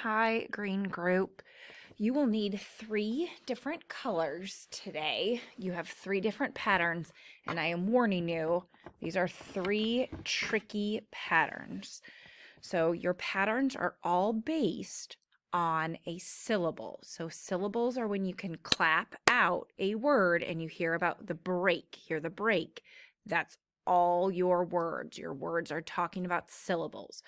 Hi, green group. You will need 3 different colors today. You have 3 different patterns, and I am warning you, these are 3 tricky patterns. So your patterns are all based on a syllable. So syllables are when you can clap out a word and you hear about the break, hear the break. That's all your words. Your words are talking about syllables.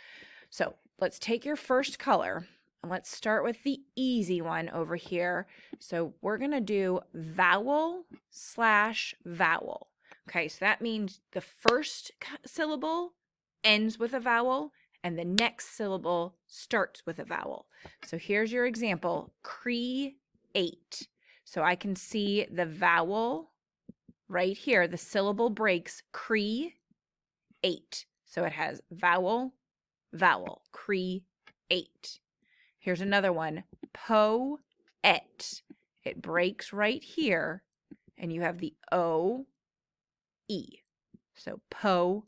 So let's take your first color and let's start with the easy one over here. So we're going to do vowel slash vowel. Okay, so that means the first syllable ends with a vowel and the next syllable starts with a vowel. So here's your example, create. So I can see the vowel right here. The syllable breaks create. So it has vowel, vowel, create. Here's another one, poet. It breaks right here, and you have the O-E. So poet.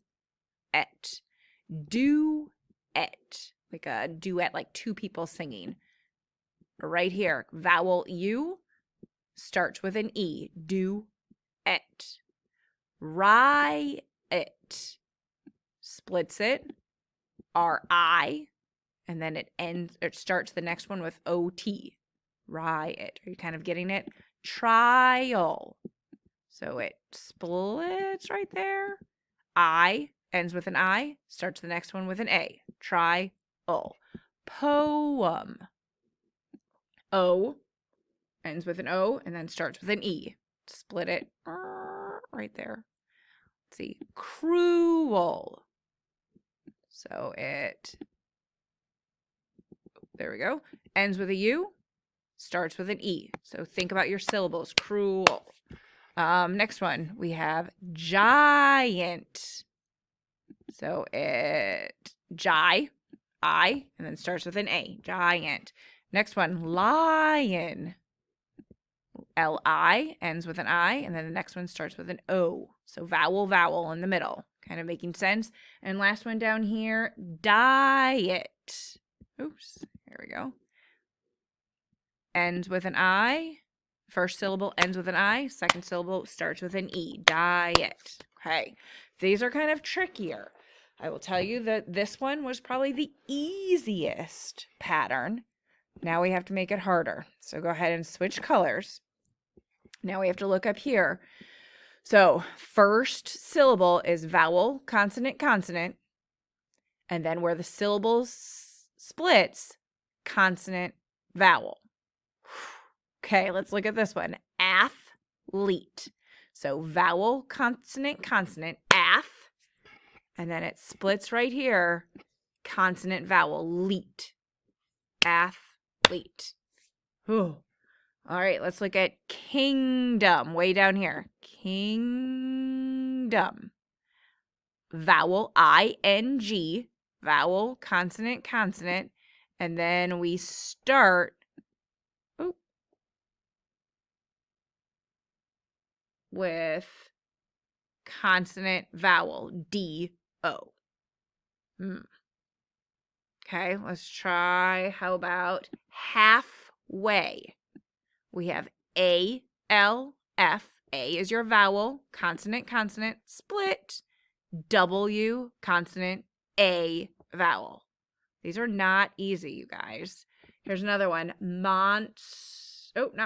Duet, like a duet, like 2 people singing. Right here, vowel U starts with an E, duet. Riot, splits it, R-I, and then it starts the next one with O-T, riot. Are you kind of getting it? Trial. So it splits right there. I ends with an I, starts the next one with an A. Trial. Poem. O ends with an O and then starts with an E. Split it right there. Let's see. Cruel. So there we go. Ends with a U, starts with an E. So think about your syllables. Cruel. Next one, we have giant. So I, and then starts with an A. Giant. Next one, lion. L-I ends with an I, and then the next one starts with an O. So vowel, vowel in the middle. Kind of making sense. And last one down here, diet. Oops, there we go. Ends with an I. First syllable ends with an I. Second syllable starts with an E. Diet. Okay. These are kind of trickier. I will tell you that this one was probably the easiest pattern. Now we have to make it harder. So go ahead and switch colors. Now we have to look up here. So first syllable is vowel, consonant, consonant. And then where the syllables splits, consonant, vowel. Okay, let's look at this one. Athlete. So vowel, consonant, consonant, ath. And then it splits right here, consonant, vowel, leet. Athlete. Ooh. All right, let's look at kingdom, way down here. Kingdom. Vowel, I-N-G, vowel, consonant, consonant, and then we start with consonant, vowel, D-O. Okay, let's try, how about halfway? We have A-L-F. A is your vowel, consonant, consonant, split. W, consonant, A, vowel. These are not easy, you guys. Here's another one. Not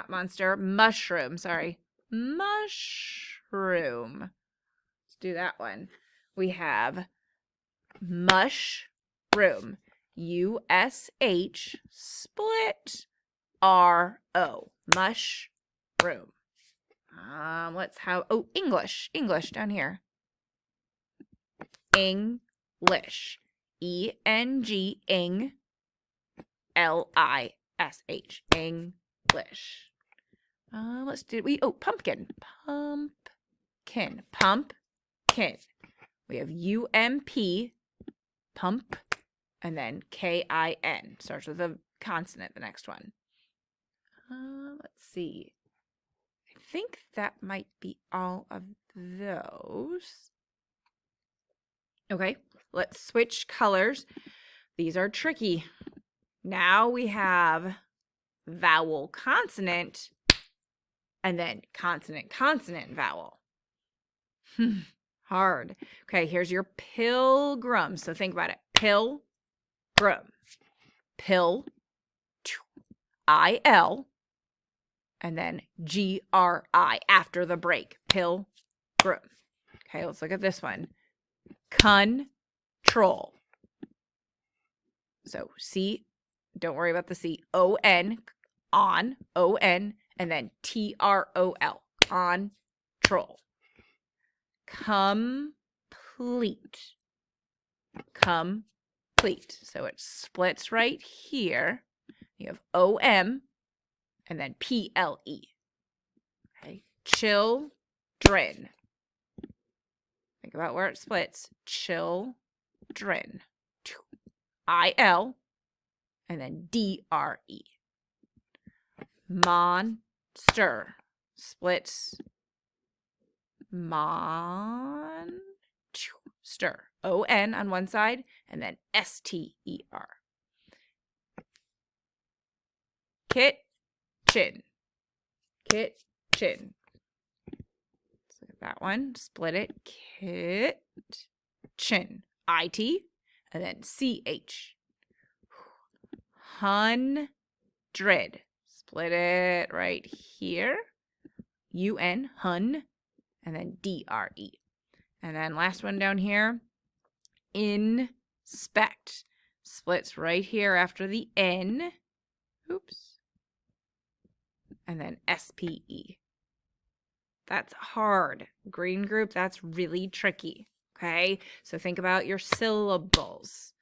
monster. Mushroom, sorry. Mushroom. Let's do that one. We have mushroom. U-S-H, split, R-O. Mushroom. English. English down here. English. E-N-G, ing, L-I-S-H. English. Pumpkin. Pumpkin. Pumpkin. We have U-M-P, pump, and then K-I-N. Starts with a consonant, the next one. Let's see. I think that might be all of those. Okay, let's switch colors. These are tricky. Now we have vowel, consonant, and then consonant, consonant, vowel. Hard. Okay, here's your pilgrim. So think about it. Pilgrim. Pill, I-L, and then G-R-I after the break. Pilgrim. Okay, let's look at this one. Control. So C, don't worry about the C. O-N, on, O-N, and then T-R-O-L. Control. Complete. Complete. So it splits right here. You have O-M and then P-L-E. Okay. Children. Think about where it splits. Children. I-L and then D-R-E. Monster. Splits. Monster. O-N on one side and then S-T-E-R. Kitchen. Kitchen. Let's look at that one. Split it. Kitchen. I-T and then C-H. 100. Split it right here. U-N. Hun. And then D-R-E. And then last one down here. Inspect. Splits right here after the N. Oops. And then S-P-E. That's hard. Green group, that's really tricky. Okay, so think about your syllables.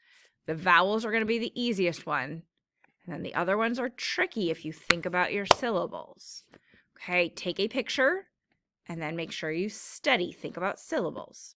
The vowels are going to be the easiest one. And then the other ones are tricky if you think about your syllables. Okay, take a picture and then make sure you study. Think about syllables.